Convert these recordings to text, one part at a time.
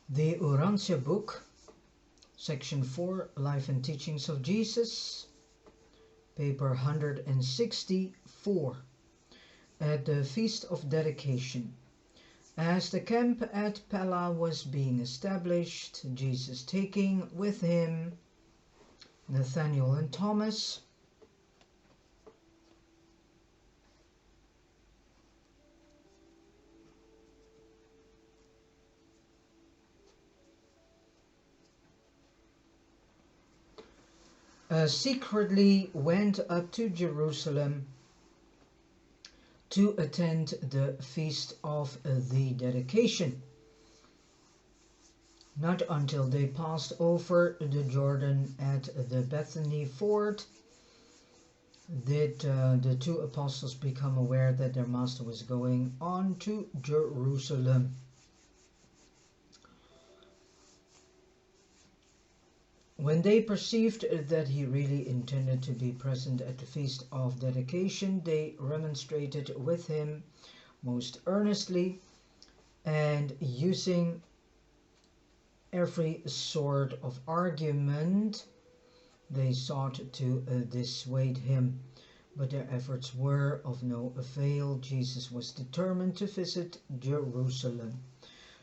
The Urantia book, section 4, Life and Teachings of Jesus, paper 164, at the Feast of Dedication. As the camp at Pella was being established, Jesus taking with him Nathaniel and Thomas, secretly went up to Jerusalem to attend the Feast of the Dedication. Not until they passed over the Jordan at the Bethany ford did the two apostles become aware that their master was going on to Jerusalem. When they perceived that he really intended to be present at the Feast of Dedication, they remonstrated with him most earnestly, and using every sort of argument, they sought to dissuade him. But their efforts were of no avail. Jesus was determined to visit Jerusalem.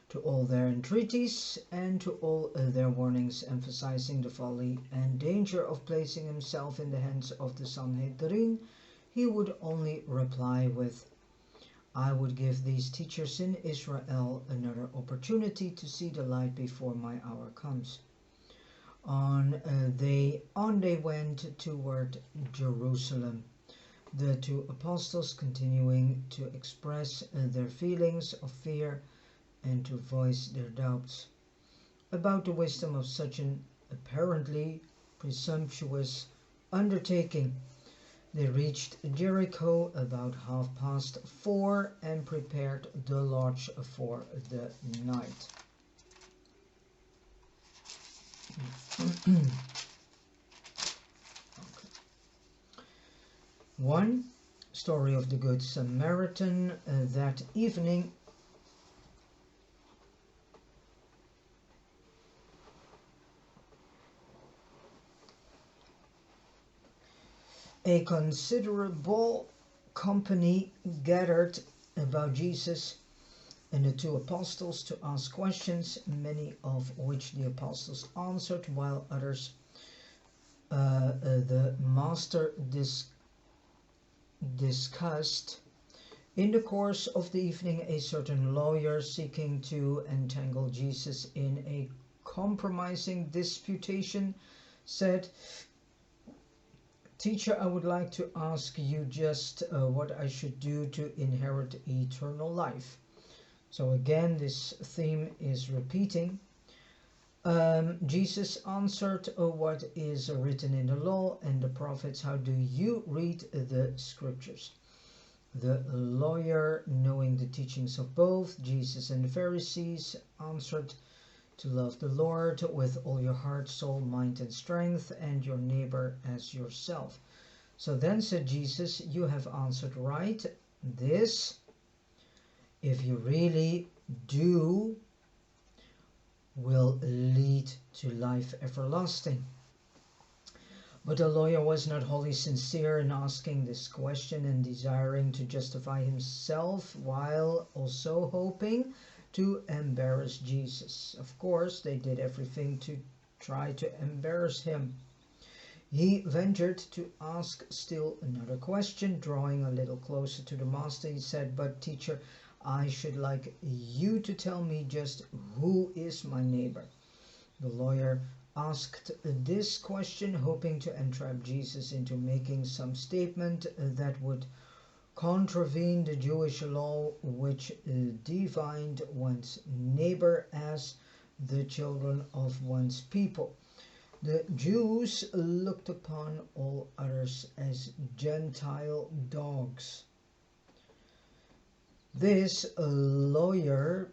To all their entreaties and to all their warnings emphasizing the folly and danger of placing himself in the hands of the Sanhedrin, he would only reply with, "I would give these teachers in Israel another opportunity to see the light before my hour comes." On they went toward Jerusalem, the two apostles continuing to express their feelings of fear and to voice their doubts about the wisdom of such an apparently presumptuous undertaking. They reached Jericho about 4:30 and prepared the lodge for the night. Okay. 1. Story of the Good Samaritan. That evening, a considerable company gathered about Jesus and the two apostles to ask questions, many of which the apostles answered, while others the master discussed. In the course of the evening, a certain lawyer, seeking to entangle Jesus in a compromising disputation, said, "Teacher, I would like to ask you just what I should do to inherit eternal life." So again, this theme is repeating. Jesus answered, "What is written in the law and the prophets? How do you read the scriptures?" The lawyer, knowing the teachings of both Jesus and the Pharisees, answered, "To love the Lord with all your heart, soul, mind, and strength, and your neighbor as yourself." So then said Jesus, "You have answered right. This, if you really do, will lead to life everlasting." But the lawyer was not wholly sincere in asking this question and desiring to justify himself, while also hoping to embarrass Jesus. Of course, they did everything to try to embarrass him. He ventured to ask still another question. Drawing a little closer to the master, he said, "But teacher, I should like you to tell me just who is my neighbor." The lawyer asked this question, hoping to entrap Jesus into making some statement that would contravene the Jewish law, which defined one's neighbor as the children of one's people. The Jews looked upon all others as Gentile dogs. This lawyer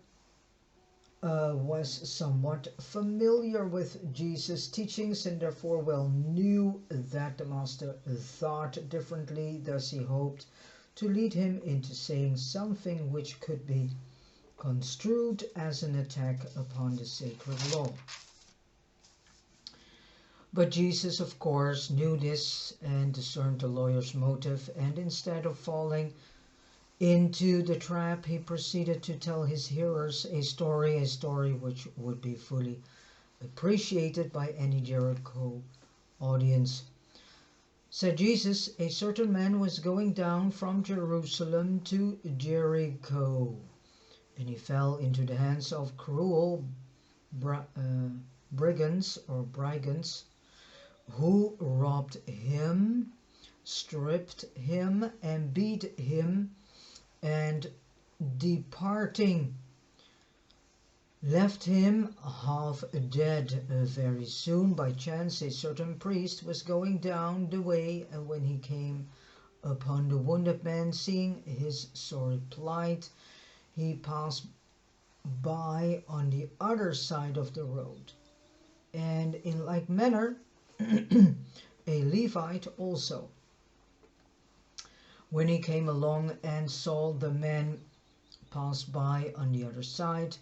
was somewhat familiar with Jesus' teachings and therefore well knew that the master thought differently. Thus he hoped to lead him into saying something which could be construed as an attack upon the sacred law. But Jesus, of course, knew this and discerned the lawyer's motive, and instead of falling into the trap, he proceeded to tell his hearers a story which would be fully appreciated by any Jericho audience. Said Jesus, a certain man was going down from Jerusalem to Jericho, and he fell into the hands of cruel brigands, who robbed him, stripped him, and beat him, and departing left him half dead. Very soon, by chance, a certain priest was going down the way, and when he came upon the wounded man, seeing his sorry plight, he passed by on the other side of the road. And in like manner, a Levite also, when he came along and saw the man pass by on the other side.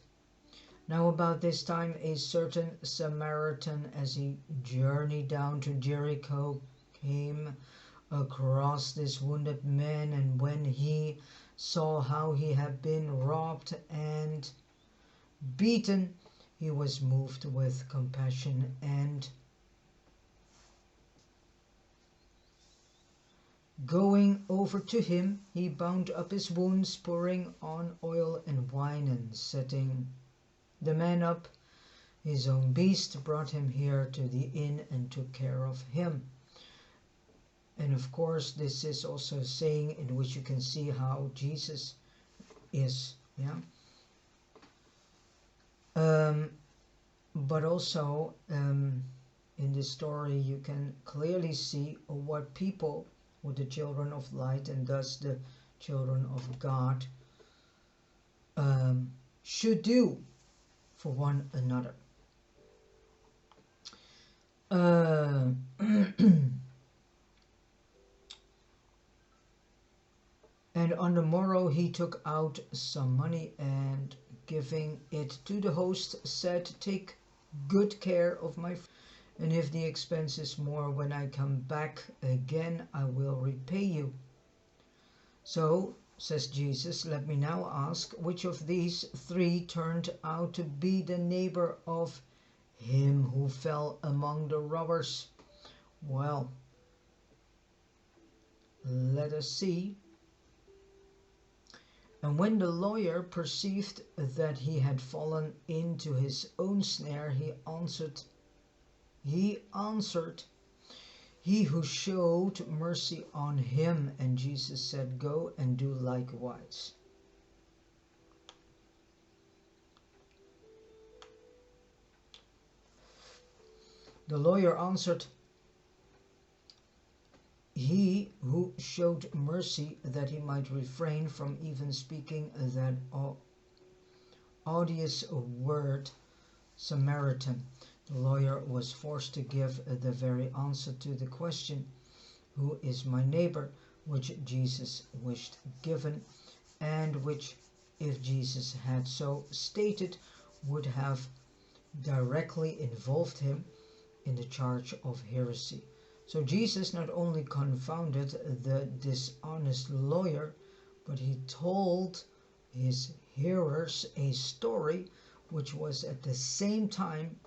Now about this time a certain Samaritan, as he journeyed down to Jericho, came across this wounded man, and when he saw how he had been robbed and beaten, he was moved with compassion, and going over to him, he bound up his wounds, pouring on oil and wine, and setting the man up his own beast, brought him here to the inn and took care of him. And of course, this is also a saying in which you can see how Jesus is, but also in this story you can clearly see what people, what the children of light and thus the children of God should do for one another. And on the morrow he took out some money, and giving it to the host, said, "Take good care of my friend, and if the expense is more when I come back again, I will repay you." So, says Jesus, let me now ask, which of these three turned out to be the neighbor of him who fell among the robbers? Well, let us see. And when the lawyer perceived that he had fallen into his own snare, he answered, "He who showed mercy on him." And Jesus said, "Go and do likewise." The lawyer answered, "He who showed mercy, that he might refrain from even speaking that odious word, Samaritan." The lawyer was forced to give the very answer to the question, "Who is my neighbor?" which Jesus wished given, and which, if Jesus had so stated, would have directly involved him in the charge of heresy. So Jesus not only confounded the dishonest lawyer, but he told his hearers a story which was at the same time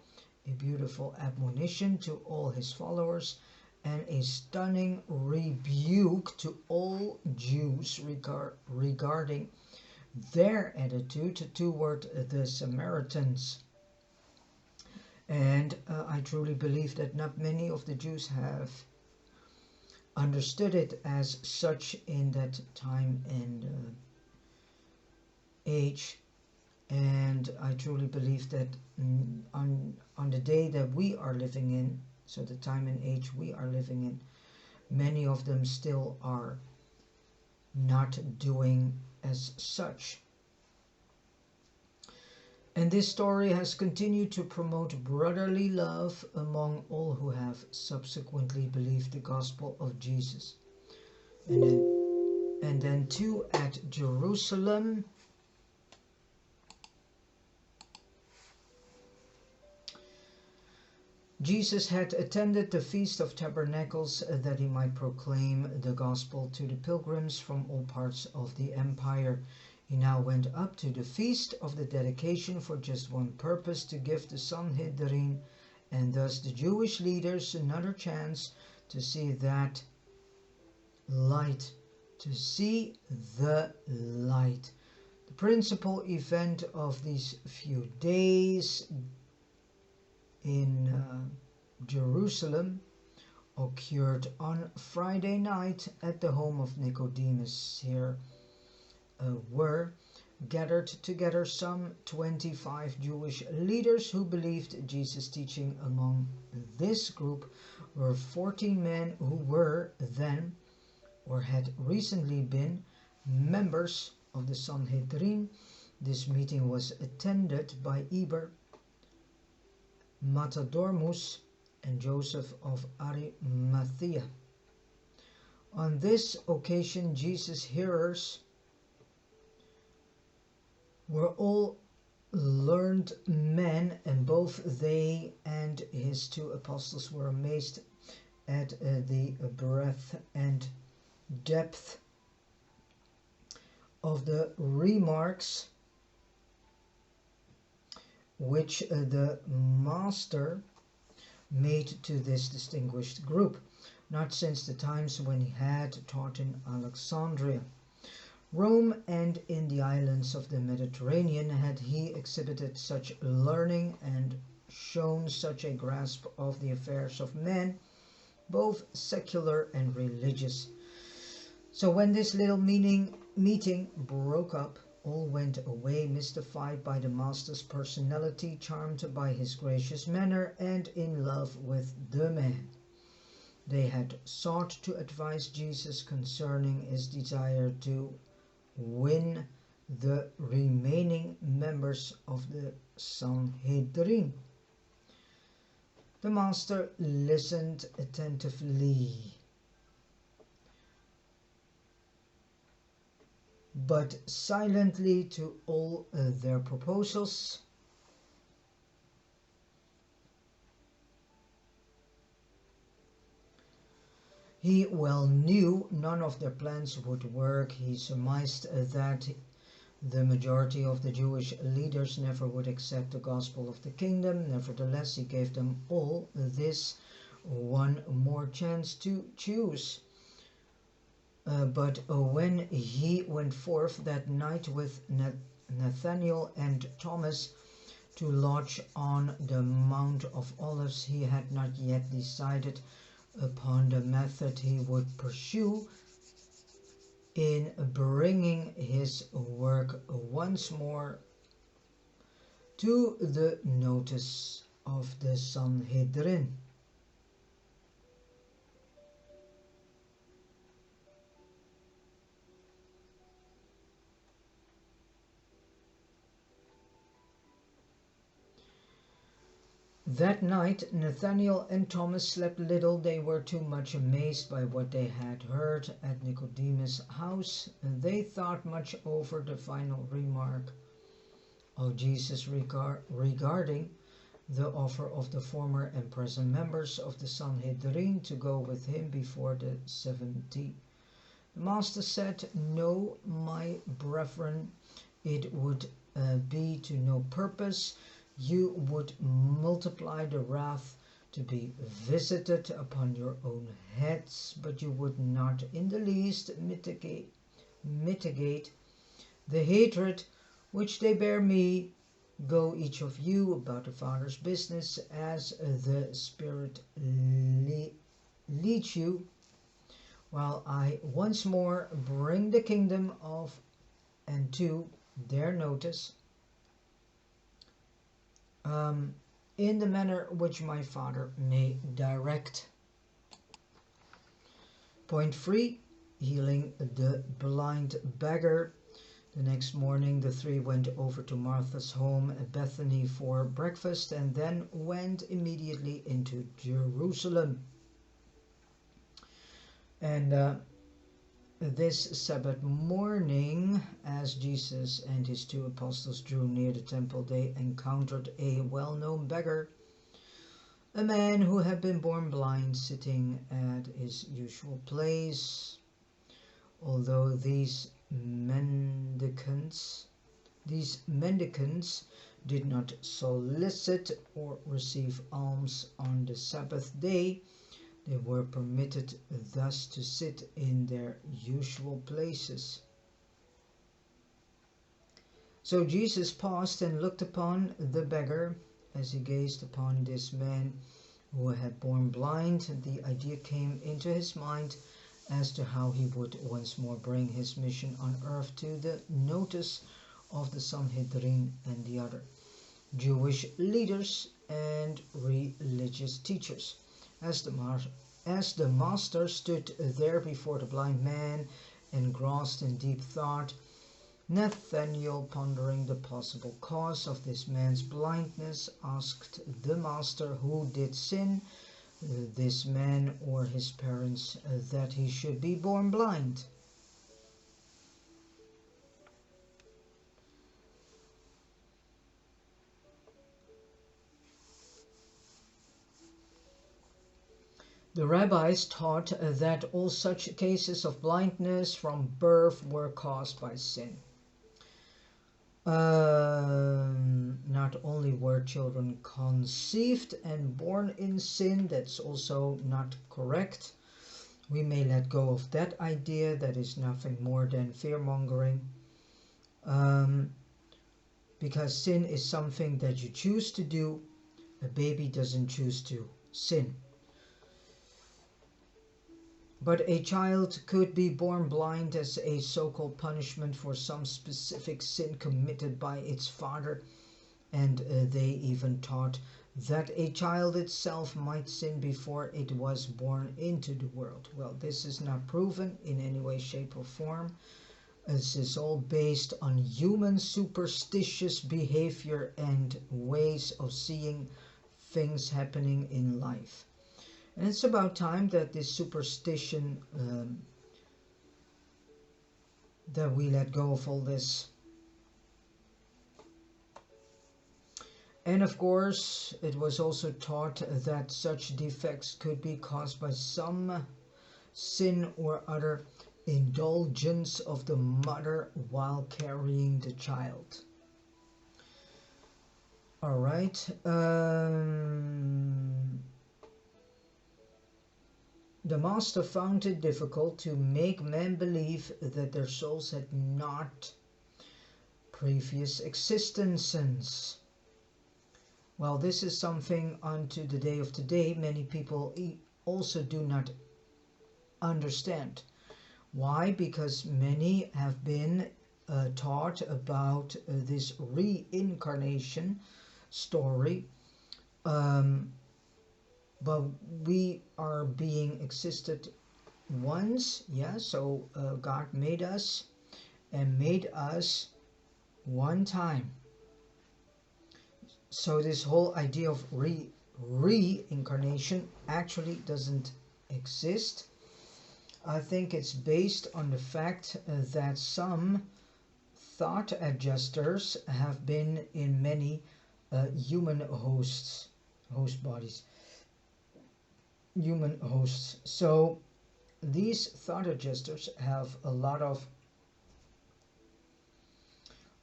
a beautiful admonition to all his followers and a stunning rebuke to all Jews regarding their attitude toward the Samaritans. And I truly believe that not many of the Jews have understood it as such in that time and age. And I truly believe that on the day that we are living in, so the time and age we are living in, many of them still are not doing as such. And this story has continued to promote brotherly love among all who have subsequently believed the gospel of Jesus. And then too at Jerusalem, Jesus had attended the Feast of Tabernacles that he might proclaim the gospel to the pilgrims from all parts of the empire. He now went up to the Feast of the Dedication for just one purpose, to give the Sanhedrin and thus the Jewish leaders another chance to see that light, to see the light. The principal event of these few days in Jerusalem occurred on Friday night at the home of Nicodemus. Here were gathered together some 25 Jewish leaders who believed Jesus' teaching. Among this group were 14 men who were then or had recently been members of the Sanhedrin. This meeting was attended by Eber, Matadormus, and Joseph of Arimathea. On this occasion, Jesus' hearers were all learned men, and both they and his two apostles were amazed at the breadth and depth of the remarks which the master made to this distinguished group, not since the times when he had taught in Alexandria, Rome, and in the islands of the Mediterranean had he exhibited such learning and shown such a grasp of the affairs of men, both secular and religious. So when this little meeting broke up, all went away mystified by the master's personality, charmed by his gracious manner, and in love with the man. They had sought to advise Jesus concerning his desire to win the remaining members of the Sanhedrin. The master listened attentively, but silently, to all their proposals. He well knew none of their plans would work. He surmised that the majority of the Jewish leaders never would accept the gospel of the kingdom. Nevertheless, he gave them all this one more chance to choose. But when he went forth that night with Nathaniel and Thomas to lodge on the Mount of Olives, he had not yet decided upon the method he would pursue in bringing his work once more to the notice of the Sanhedrin. That night Nathaniel and Thomas slept little. They were too much amazed by what they had heard at Nicodemus' house, and they thought much over the final remark of Jesus regarding the offer of the former and present members of the Sanhedrin to go with him before the 70. The master said, "No, my brethren, it would be to no purpose. You would multiply the wrath to be visited upon your own heads, but you would not in the least mitigate the hatred which they bear me. Go each of you about the Father's business as the Spirit leads you, while I once more bring the kingdom of and to their notice, in the manner which my Father may direct." Point 3. Healing the blind beggar. The next morning the three went over to Martha's home at Bethany for breakfast, and then went immediately into Jerusalem. And this Sabbath morning, as Jesus and his two apostles drew near the temple, they encountered a well-known beggar a man who had been born blind sitting at his usual place. Although these mendicants did not solicit or receive alms on the Sabbath day, they were permitted thus to sit in their usual places. So Jesus paused and looked upon the beggar. As he gazed upon this man who had born blind, the idea came into his mind as to how he would once more bring his mission on earth to the notice of the Sanhedrin and the other Jewish leaders and religious teachers. As the master stood there before the blind man, engrossed in deep thought, Nathaniel, pondering the possible cause of this man's blindness, asked the master who did sin, this man or his parents, that he should be born blind. The rabbis taught that all such cases of blindness from birth were caused by sin. Not only were children conceived and born in sin, that's also not correct. We may let go of that idea. That is nothing more than fear-mongering. Because sin is something that you choose to do. A baby doesn't choose to sin. But a child could be born blind as a so-called punishment for some specific sin committed by its father, and they even taught that a child itself might sin before it was born into the world. Well, this is not proven in any way, shape, or form. This is all based on human superstitious behavior and ways of seeing things happening in life. And it's about time that this superstition, that we let go of all this. And of course, it was also taught that such defects could be caused by some sin or other indulgence of the mother while carrying the child. All right. The master found it difficult to make men believe that their souls had not previous existences. Well, this is something unto the day of today many people also do not understand. Why? Because many have been taught about this reincarnation story. But we are being existed once, yeah, so God made us and made us one time. So this whole idea of reincarnation actually doesn't exist. I think it's based on the fact that some thought adjusters have been in many human host bodies. Human hosts. So these thought adjusters have a lot of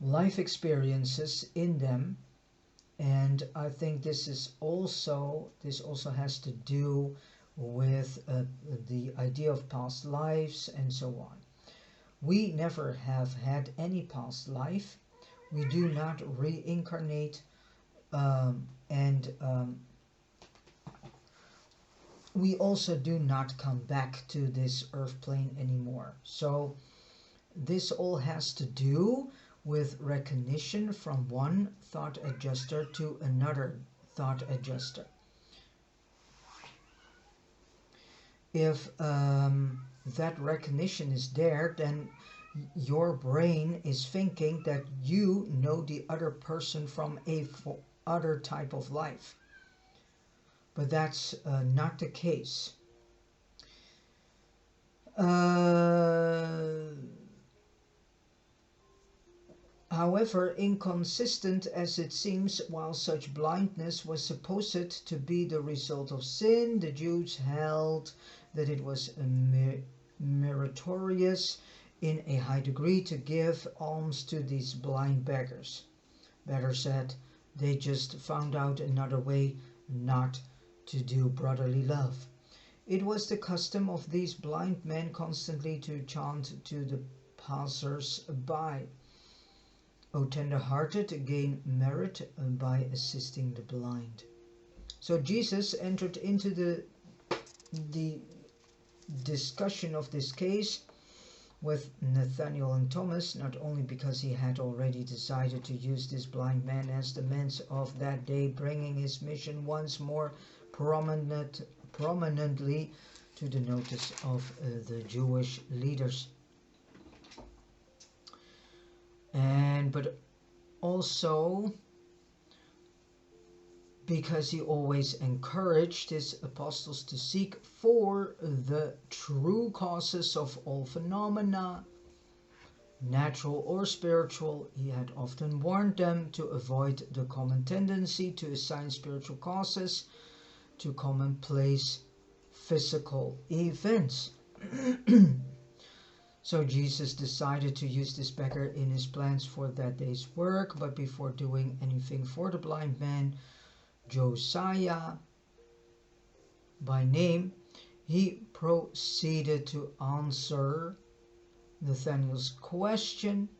life experiences in them, and I think this also has to do with the idea of past lives and so on. We never have had any past life. We do not reincarnate, and we also do not come back to this earth plane anymore. So this all has to do with recognition from one thought adjuster to another thought adjuster. If that recognition is there, then your brain is thinking that you know the other person from other type of life. But that's not the case. However inconsistent as it seems, while such blindness was supposed to be the result of sin, the Jews held that it was meritorious in a high degree to give alms to these blind beggars. Better said, they just found out another way not to do brotherly love. It was the custom of these blind men constantly to chant to the passers-by, "O tender-hearted, gain merit by assisting the blind." So Jesus entered into the discussion of this case with Nathaniel and Thomas, not only because he had already decided to use this blind man as the means of that day bringing his mission once more prominently to the notice of the Jewish leaders, but also because he always encouraged his apostles to seek for the true causes of all phenomena, natural or spiritual. He had often warned them to avoid the common tendency to assign spiritual causes to commonplace physical events. So Jesus decided to use this beggar in his plans for that day's work, but before doing anything for the blind man, Josiah by name, he proceeded to answer Nathaniel's question.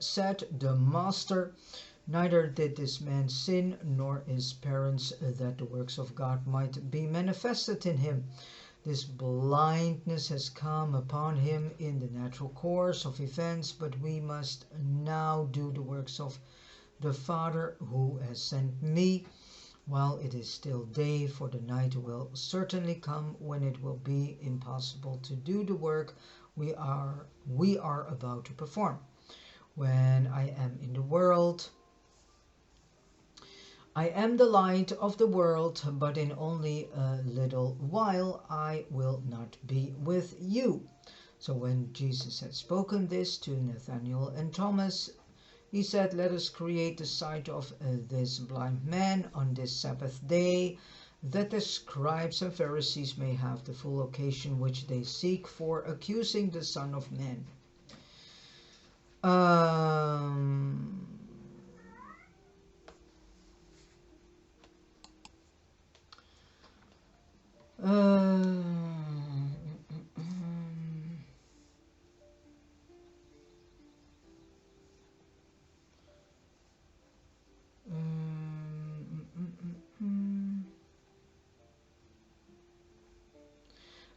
Said the master, "Neither did this man sin, nor his parents, that the works of God might be manifested in him. This blindness has come upon him in the natural course of events, but we must now do the works of the Father who has sent me while it is still day, for the night will certainly come when it will be impossible to do the work we are about to perform. When I am in the world, I am the light of the world, but in only a little while I will not be with you." So when Jesus had spoken this to Nathaniel and Thomas, he said, "Let us create the sight of this blind man on this Sabbath day, that the scribes and Pharisees may have the full occasion which they seek for accusing the Son of Man."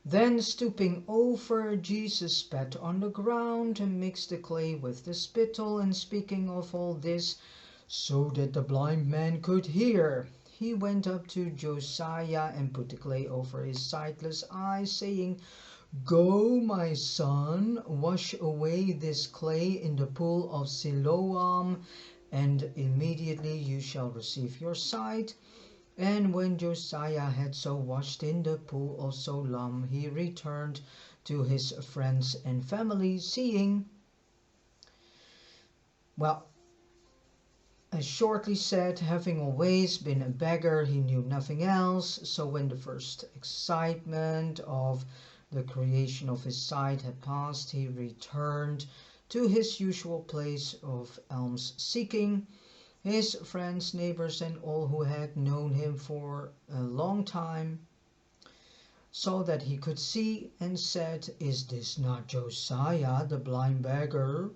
Then stooping over, Jesus spat on the ground and mixed the clay with the spittle, and speaking of all this, so that the blind man could hear, he went up to Josiah and put the clay over his sightless eyes, saying, "Go, my son, wash away this clay in the pool of Siloam, and immediately you shall receive your sight." And when Josiah had so washed in the pool of Siloam, he returned to his friends and family, seeing, as shortly said, having always been a beggar, he knew nothing else. So when the first excitement of the creation of his sight had passed, he returned to his usual place of alms seeking. His friends, neighbors, and all who had known him for a long time saw that he could see, and said, "Is this not Josiah, the blind beggar?"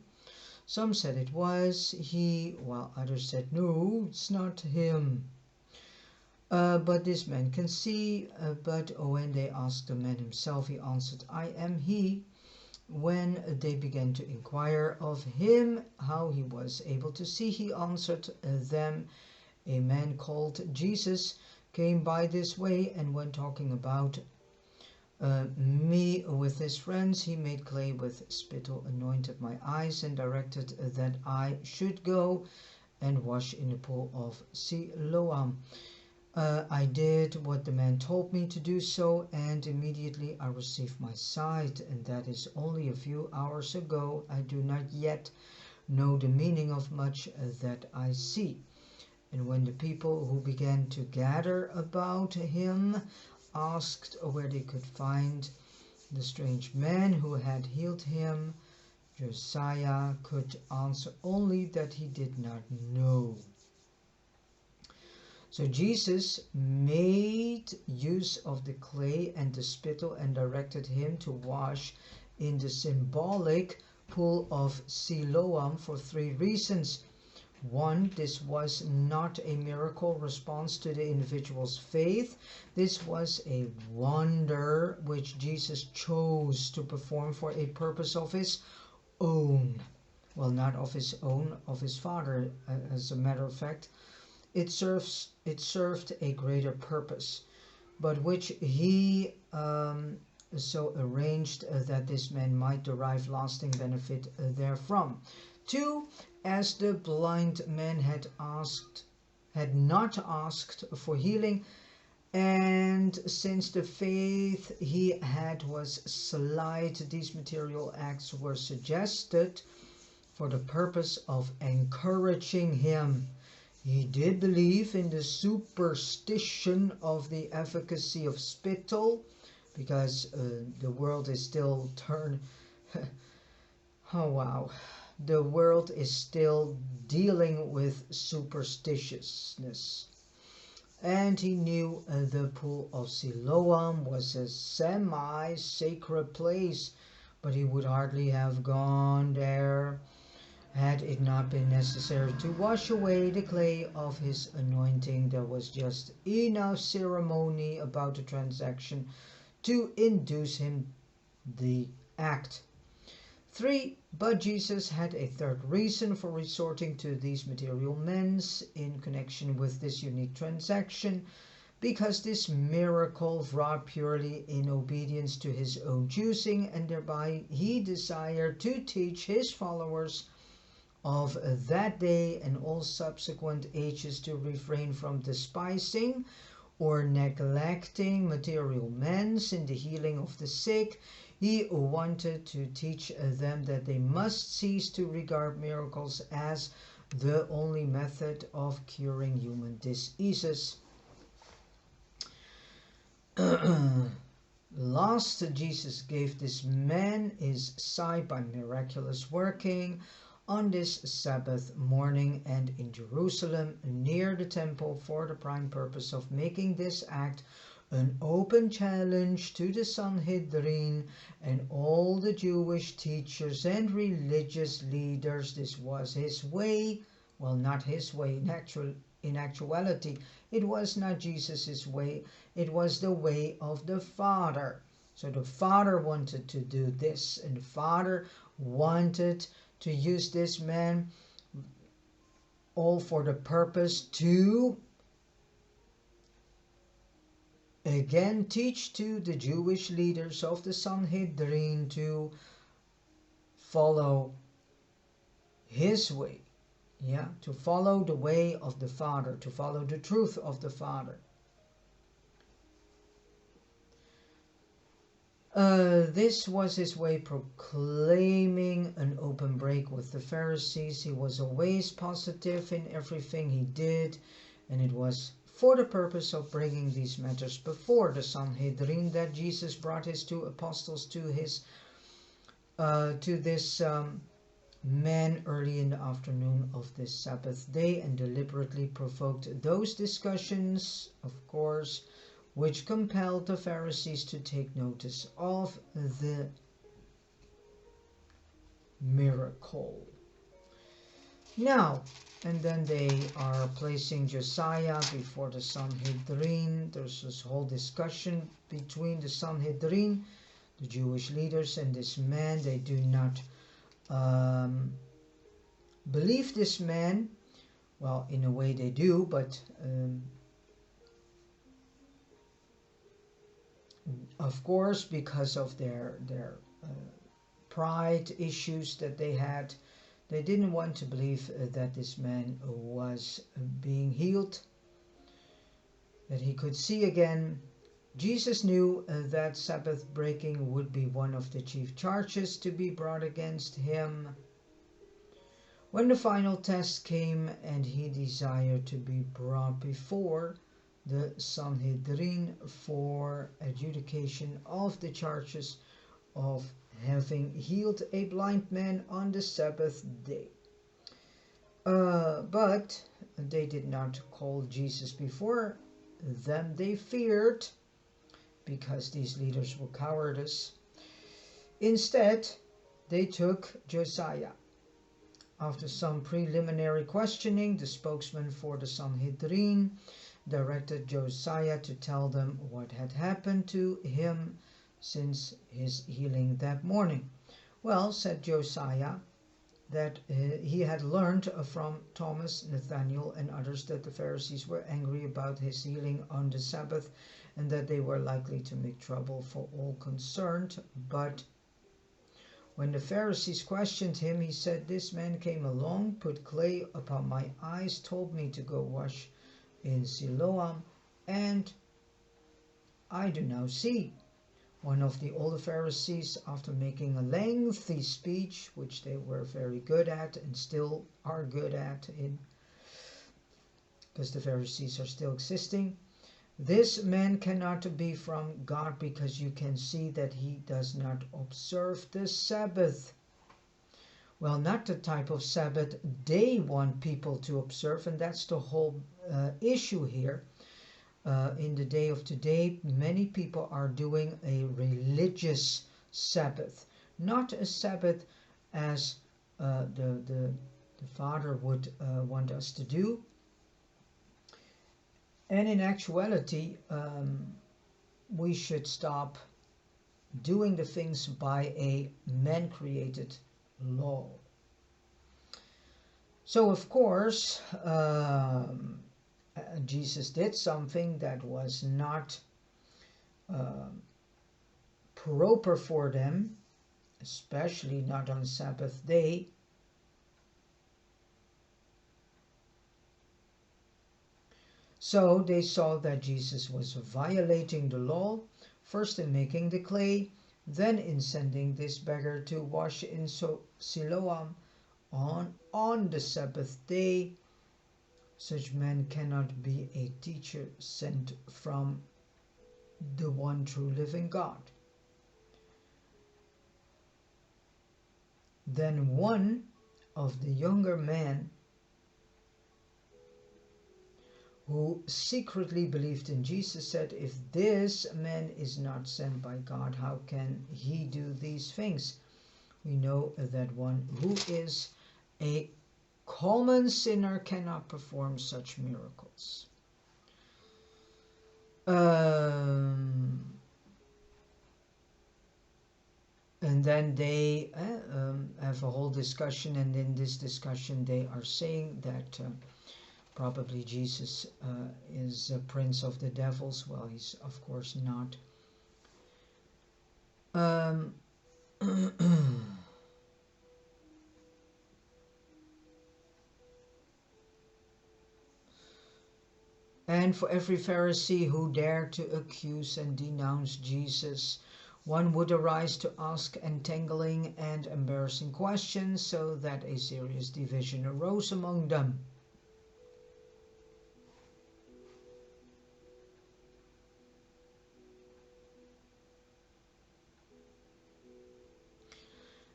Some said it was he, while others said, "No, it's not him. But this man can see." But when they asked the man himself, he answered, "I am he." When they began to inquire of him how he was able to see, he answered them, "A man called Jesus came by this way, and when talking about me with his friends, he made clay with spittle, anointed my eyes, and directed that I should go and wash in the pool of Siloam." I did what the man told me to do so, and immediately I received my sight, and that is only a few hours ago. I do not yet know the meaning of much that I see. And when the people who began to gather about him asked where they could find the strange man who had healed him, Josiah could answer only that he did not know. So Jesus made use of the clay and the spittle and directed him to wash in the symbolic pool of Siloam for 3 reasons. 1, this was not a miracle response to the individual's faith. This was a wonder which Jesus chose to perform for a purpose of his own. Well, not of his own, of his Father, as a matter of fact. It served a greater purpose, but which he so arranged that this man might derive lasting benefit therefrom. 2, as the blind man had not asked for healing, and since the faith he had was slight, these material acts were suggested for the purpose of encouraging him. He did believe in the superstition of the efficacy of spittle, because the world is still oh wow, the world is still dealing with superstitiousness. And he knew the pool of Siloam was a semi-sacred place, but he would hardly have gone there had it not been necessary to wash away the clay of his anointing. There was just enough ceremony about the transaction to induce him the act. 3, but Jesus had a 3rd reason for resorting to these material means in connection with this unique transaction, because this miracle wrought purely in obedience to his own choosing, and thereby he desired to teach his followers of that day and all subsequent ages to refrain from despising or neglecting material means in the healing of the sick. He wanted to teach them that they must cease to regard miracles as the only method of curing human diseases. Last, Jesus gave this man his sight by miraculous working on this Sabbath morning and in Jerusalem near the temple, for the prime purpose of making this act an open challenge to the Sanhedrin and all the Jewish teachers and religious leaders. This was his way. Well, not his way. In actuality, it was not Jesus' way. It was the way of the Father. So the Father wanted to do this, and the Father wanted to use this man all for the purpose to again teach to the Jewish leaders of the Sanhedrin to follow his way, to follow the way of the Father, to follow the truth of the Father. This was his way, proclaiming an open break with the Pharisees. He was always positive in everything he did, and it was for the purpose of bringing these matters before the Sanhedrin that Jesus brought his 2 apostles to this man early in the afternoon of this Sabbath day, and deliberately provoked those discussions, of course, which compelled the Pharisees to take notice of the miracle. Now, and then they are placing Josiah before the Sanhedrin. There's this whole discussion between the Sanhedrin, the Jewish leaders, and this man. They do not believe this man. Well, in a way they do, but of course, because of their pride issues that they had, they didn't want to believe that this man was being healed. that he could see again. Jesus knew that Sabbath breaking would be one of the chief charges to be brought against him. When the final test came and he desired to be brought before the Sanhedrin for adjudication of the charges of having healed a blind man on the Sabbath day. But they did not call Jesus before them. They feared, because these leaders were cowardice. Instead, they took Josiah. After some preliminary questioning, the spokesman for the Sanhedrin directed Josiah to tell them what had happened to him since his healing that morning. Well, said Josiah, that he had learned from Thomas, Nathaniel, and others that the Pharisees were angry about his healing on the Sabbath, and that they were likely to make trouble for all concerned. But when the Pharisees questioned him, he said, "This man came along, put clay upon my eyes, told me to go wash in Siloam, and I do now see." One of the older Pharisees, after making a lengthy speech, which they were very good at and still are good at, because the Pharisees are still existing, "This man cannot be from God, because you can see that he does not observe the Sabbath." Well, not the type of Sabbath they want people to observe, and that's the whole issue here. In the day of today, many people are doing a religious Sabbath, not a Sabbath as the Father would want us to do. And in actuality, we should stop doing the things by a man-created law. So, of course, Jesus did something that was not proper for them, especially not on Sabbath day. So they saw that Jesus was violating the law, first in making the clay, then in sending this beggar to wash in Siloam on the Sabbath day. Such man cannot be a teacher sent from the one true living God. Then one of the younger men who secretly believed in Jesus said, "If this man is not sent by God, how can he do these things?" We know that one who is a common sinner cannot perform such miracles. And then they have a whole discussion, and in this discussion they are saying that probably Jesus is a prince of the devils. Well, he's of course not. And for every Pharisee who dared to accuse and denounce Jesus, one would arise to ask entangling and embarrassing questions, so that a serious division arose among them.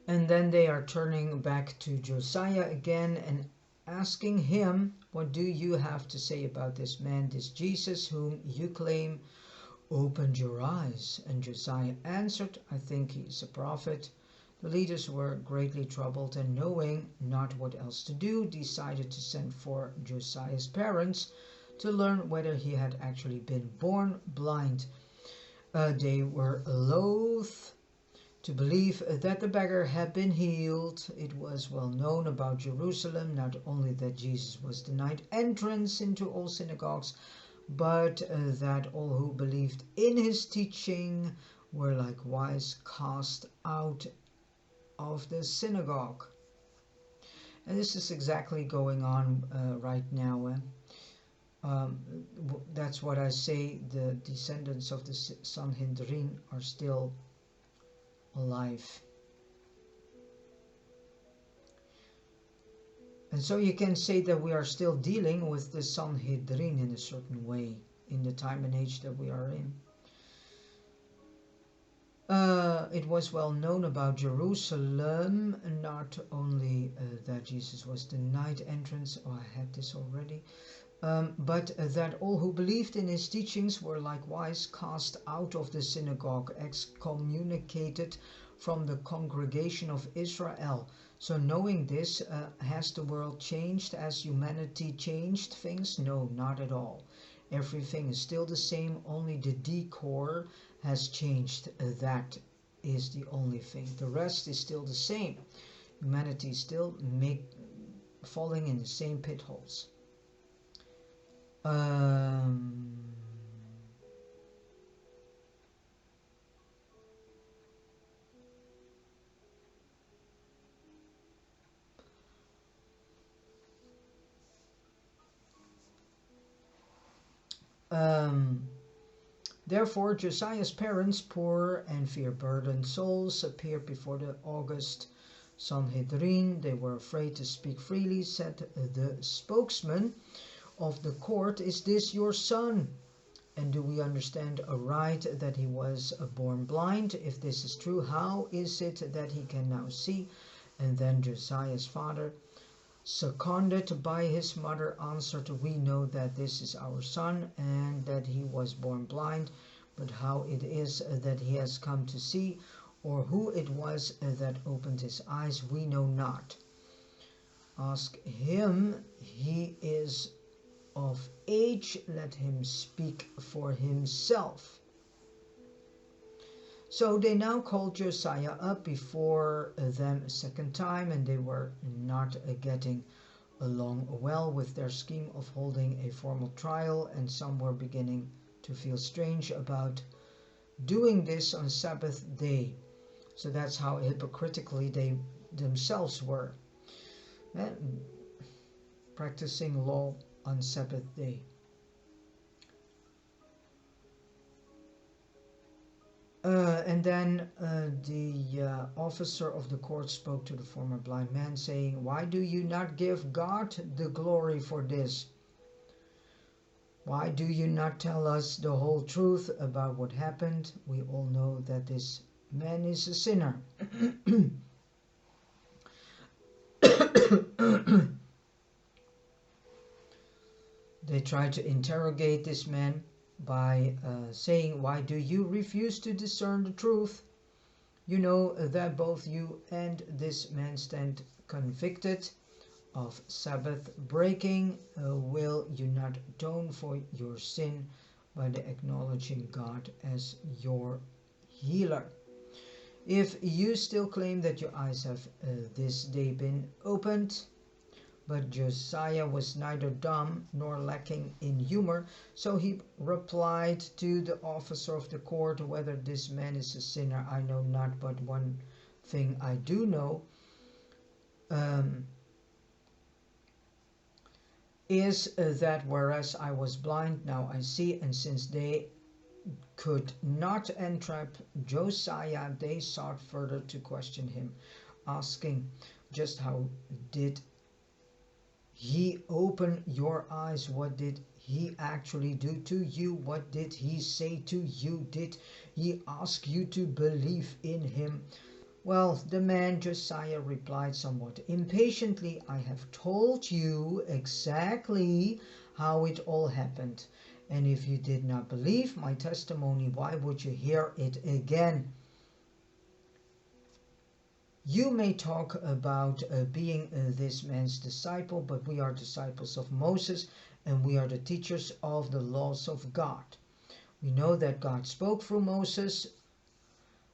And then they are turning back to Josiah again and asking him, "What do you have to say about this man, this Jesus, whom you claim opened your eyes?" And Josiah answered, "I think he is a prophet." The leaders were greatly troubled, and knowing not what else to do, decided to send for Josiah's parents to learn whether he had actually been born blind. They were loath to believe that the beggar had been healed. It was well known about Jerusalem, not only that Jesus was denied entrance into all synagogues, but that all who believed in his teaching were likewise cast out of the synagogue. And this is exactly going on right now. That's what I say, the descendants of the Sanhedrin are still alive. And so you can say that we are still dealing with the Sanhedrin in a certain way in the time and age that we are in. It was well known about Jerusalem, not only that Jesus was denied entrance, I had this already, but that all who believed in his teachings were likewise cast out of the synagogue, excommunicated from the congregation of Israel. So knowing this, has the world changed? Has humanity changed things? No, not at all. Everything is still the same, only the decor has changed. That is the only thing. The rest is still the same. Humanity is still falling in the same pit holes. Therefore, Josiah's parents, poor and fear-burdened souls, appeared before the august Sanhedrin. They were afraid to speak freely. Said the spokesman of the court, "Is this your son? And do we understand aright that he was born blind? If this is true, how is it that he can now see?" And then Josiah's father, seconded by his mother, answered, "We know that this is our son, and that he was born blind, but how it is that he has come to see, or who it was that opened his eyes, we know not. Ask him, he is of age, let him speak for himself." So they now called Josiah up before them a second time, and they were not getting along well with their scheme of holding a formal trial, and some were beginning to feel strange about doing this on Sabbath day. So that's how hypocritically they themselves were, practicing law on Sabbath day. And then the officer of the court spoke to the former blind man, saying, "Why do you not give God the glory for this? Why do you not tell us the whole truth about what happened? We all know that this man is a sinner." They tried to interrogate this man by saying, "Why do you refuse to discern the truth? You know that both you and this man stand convicted of Sabbath breaking. Will you not atone for your sin by the acknowledging God as your healer? If you still claim that your eyes have this day been opened." But Josiah was neither dumb nor lacking in humor, so he replied to the officer of the court, "Whether this man is a sinner I know not, but one thing I do know, is that whereas I was blind, now I see." And since they could not entrap Josiah, they sought further to question him, asking, "Just how did he open your eyes? What did he actually do to you? What did he say to you? Did he ask you to believe in him?" Well, the man Josiah replied somewhat impatiently, "I have told you exactly how it all happened. And if you did not believe my testimony, why would you hear it again? You may talk about being this man's disciple, but we are disciples of Moses, and we are the teachers of the laws of God. We know that God spoke through Moses,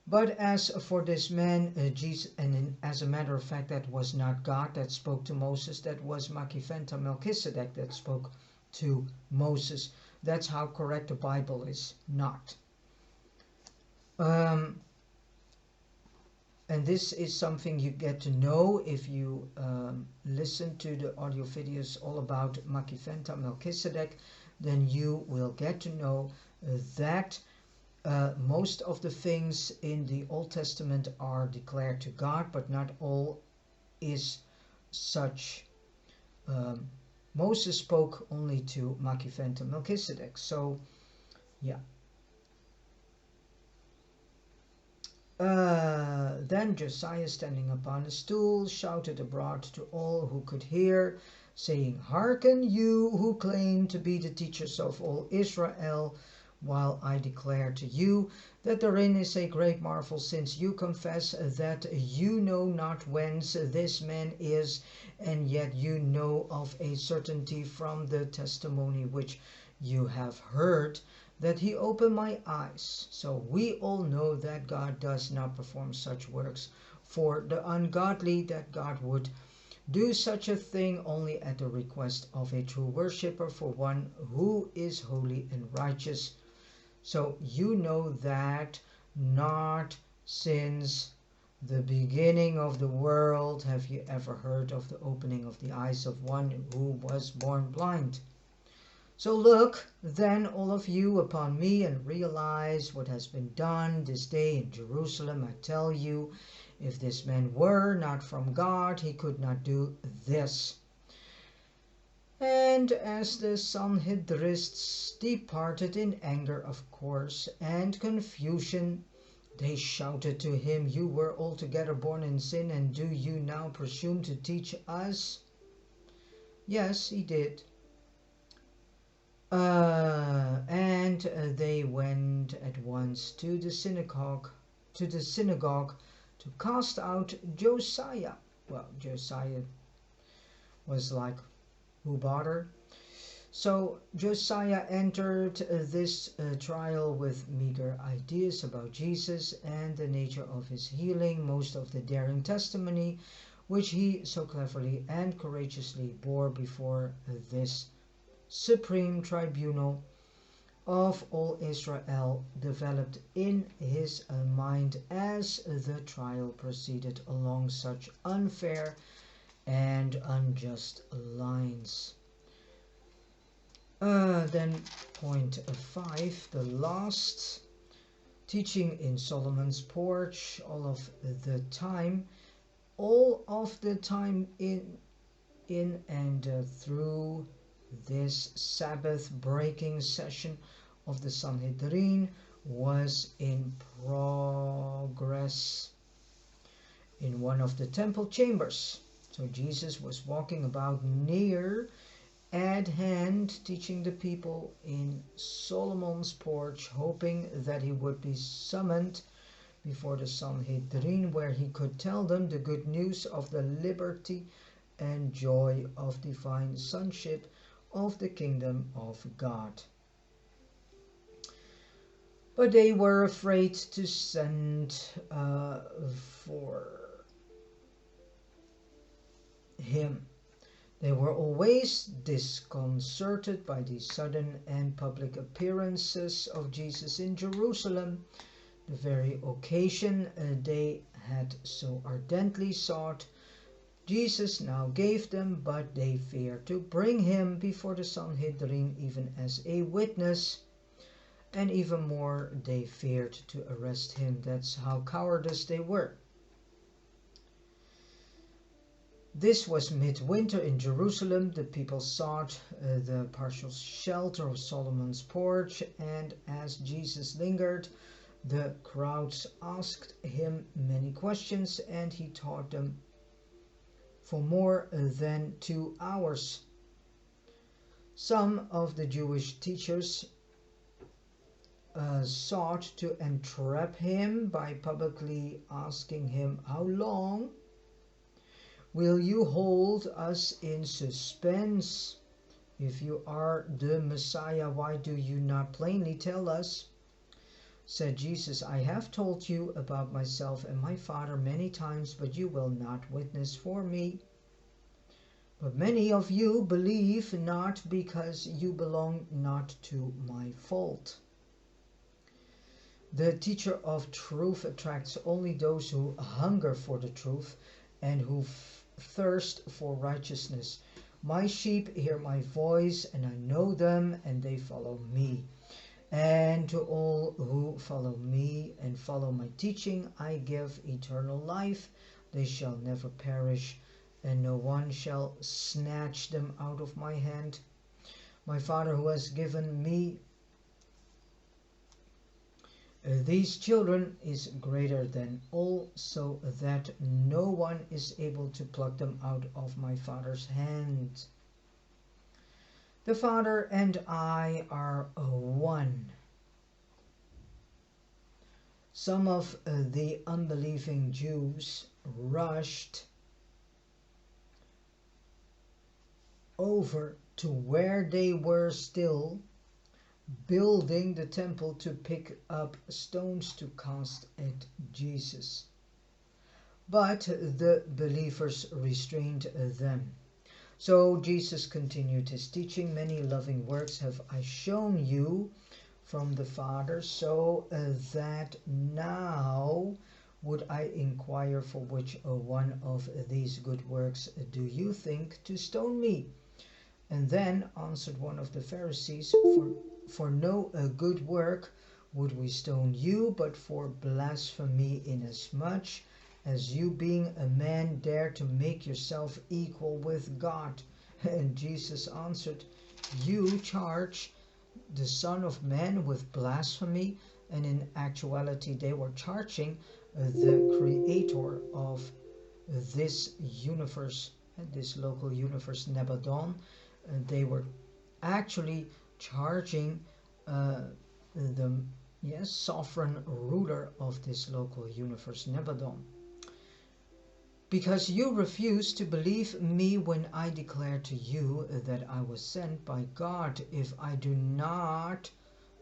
but as for this man, Jesus, and as a matter of fact, that was not God that spoke to Moses, that was Melchizedek that spoke to Moses. That's how correct the Bible is not. And this is something you get to know if you listen to the audio videos all about Melchizedek, then you will get to know that most of the things in the Old Testament are declared to God, but not all is such. Moses spoke only to Makiphen and Melchizedek. So, yeah. Then Josiah, standing upon a stool, shouted abroad to all who could hear, saying, "Hearken, you who claim to be the teachers of all Israel, while I declare to you that therein is a great marvel, since you confess that you know not whence this man is, and yet you know of a certainty from the testimony which you have heard, that he opened my eyes. So we all know that God does not perform such works for the ungodly, that God would do such a thing only at the request of a true worshipper, for one who is holy and righteous. So you know that not since the beginning of the world have you ever heard of the opening of the eyes of one who was born blind. So look then, all of you, upon me, and realize what has been done this day in Jerusalem. I tell you, if this man were not from God, he could not do this." And as the Sanhedrists departed in anger, of course, and confusion, they shouted to him, "You were altogether born in sin, and do you now presume to teach us?" Yes, he did. And they went at once to the synagogue to cast out Josiah. Well, Josiah was like, who bother? So Josiah entered this trial with meager ideas about Jesus and the nature of his healing, most of the daring testimony which he so cleverly and courageously bore before this supreme tribunal of all Israel developed in his mind as the trial proceeded along such unfair and unjust lines. Then point 5, the last teaching in Solomon's porch, all of the time in and through this Sabbath breaking session of the Sanhedrin was in progress in one of the temple chambers. So Jesus was walking about near at hand, teaching the people in Solomon's porch, hoping that he would be summoned before the Sanhedrin, where he could tell them the good news of the liberty and joy of divine sonship of the kingdom of God. But they were afraid to send for him. They were always disconcerted by the sudden and public appearances of Jesus in Jerusalem, the very occasion they had so ardently sought. Jesus now gave them, but they feared to bring him before the Sanhedrin even as a witness, and even more, they feared to arrest him. That's how cowardice they were. This was midwinter in Jerusalem. The people sought the partial shelter of Solomon's porch, and as Jesus lingered, the crowds asked him many questions, and he taught them for more than 2 hours. Some of the Jewish teachers sought to entrap him by publicly asking him, "How long will you hold us in suspense? If you are the Messiah, why do you not plainly tell us?" Said Jesus, "I have told you about myself and my Father many times, but you will not witness for me. But many of you believe not, because you belong not to my fold." The teacher of truth attracts only those who hunger for the truth and who thirst for righteousness. My sheep hear my voice, and I know them, and they follow me. And to all who follow me and follow my teaching, I give eternal life. They shall never perish, and no one shall snatch them out of my hand. My Father, who has given me these children, is greater than all, so that no one is able to pluck them out of my Father's hand. The Father and I are one. Some of the unbelieving Jews rushed over to where they were still building the temple to pick up stones to cast at Jesus. But the believers restrained them. So Jesus continued his teaching. Many loving works have I shown you from the Father, so that now would I inquire, for which one of these good works do you think to stone me? And then answered one of the Pharisees, for no good work would we stone you, but for blasphemy, inasmuch as you, being a man, dare to make yourself equal with God. And Jesus answered, you charge the Son of Man with blasphemy, and in actuality they were charging the creator of this universe, this local universe, Nebadon. They were actually charging the sovereign ruler of this local universe, Nebadon. Because you refuse to believe me when I declare to you that I was sent by God. If I do not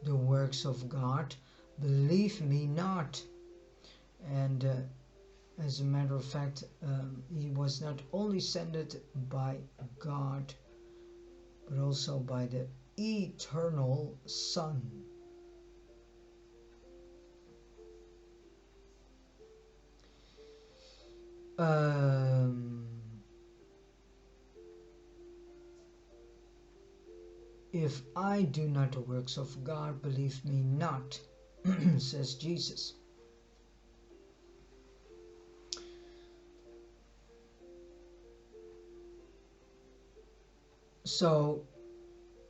the works of God, believe me not. And as a matter of fact, he was not only sent by God, but also by the eternal Son. If I do not the works of God, believe me not, says Jesus. So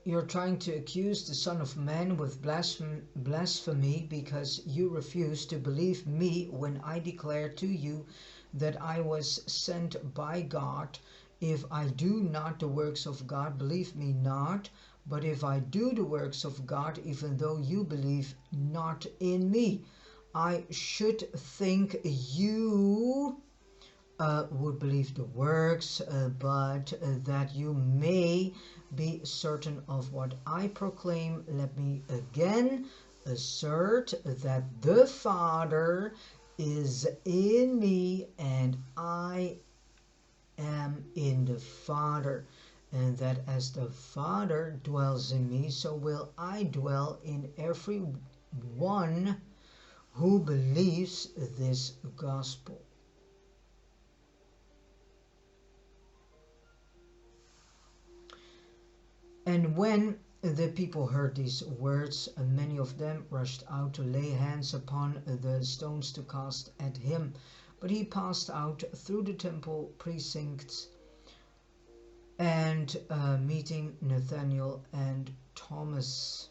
you're trying to accuse the Son of Man with blasphemy because you refuse to believe me when I declare to you that I was sent by God. If I do not the works of God, believe me not. But if I do the works of God, even though you believe not in me, I should think you would believe the works, but that you may be certain of what I proclaim. Let me again assert that the Father is in me and I am in the Father, and that as the Father dwells in me, so will I dwell in every one who believes this gospel. And when the people heard these words, many of them rushed out to lay hands upon the stones to cast at him. But he passed out through the temple precincts, and meeting Nathaniel and Thomas,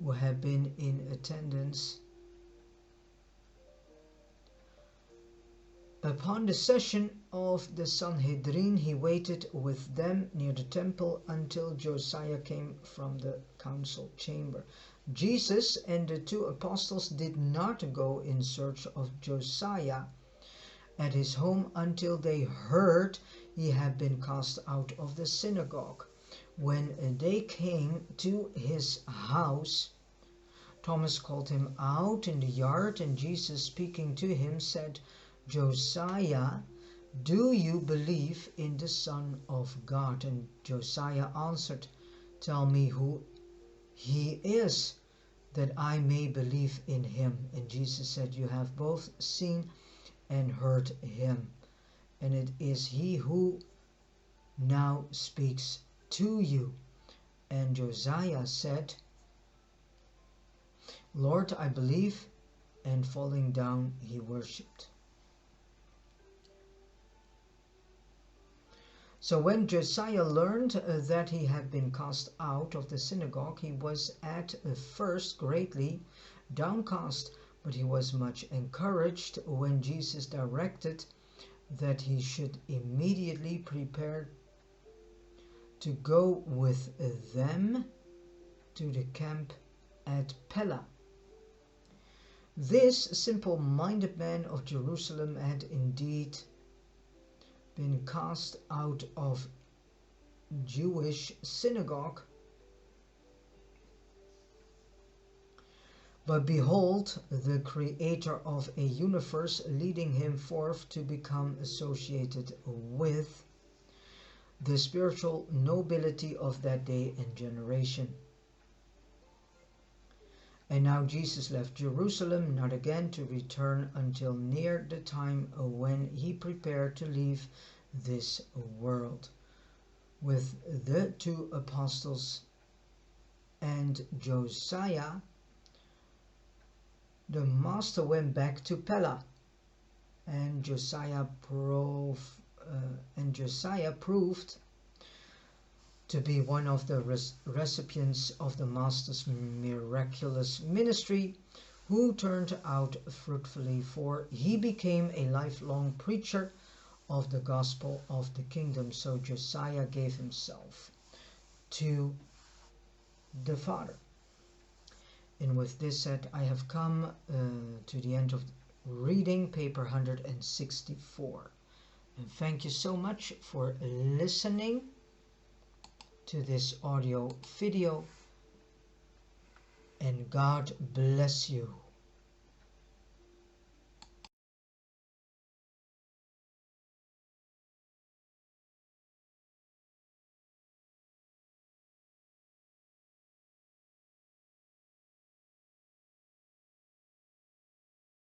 who had been in attendance, upon the session of the Sanhedrin, he waited with them near the temple until Josiah came from the council chamber. Jesus and the 2 apostles did not go in search of Josiah at his home until they heard he had been cast out of the synagogue. When they came to his house, Thomas called him out in the yard, and Jesus, speaking to him, said, Josiah, do you believe in the Son of God? And Josiah answered, tell me who he is, that I may believe in him. And Jesus said, you have both seen and heard him, and it is he who now speaks to you. And Josiah said, Lord, I believe, and falling down he worshipped. So when Josiah learned that he had been cast out of the synagogue, he was at first greatly downcast, but he was much encouraged when Jesus directed that he should immediately prepare to go with them to the camp at Pella. This simple-minded man of Jerusalem had indeed been cast out of Jewish synagogue. But behold, the creator of a universe leading him forth to become associated with the spiritual nobility of that day and generation. And now Jesus left Jerusalem, not again to return until near the time when he prepared to leave this world. With the 2 apostles and Josiah, the master went back to Pella, and Josiah proved to be one of the recipients of the master's miraculous ministry, who turned out fruitfully, for he became a lifelong preacher of the gospel of the kingdom. So Josiah gave himself to the Father. And with this said, I have come to the end of reading paper 164. And thank you so much for listening to this audio video, and God bless you.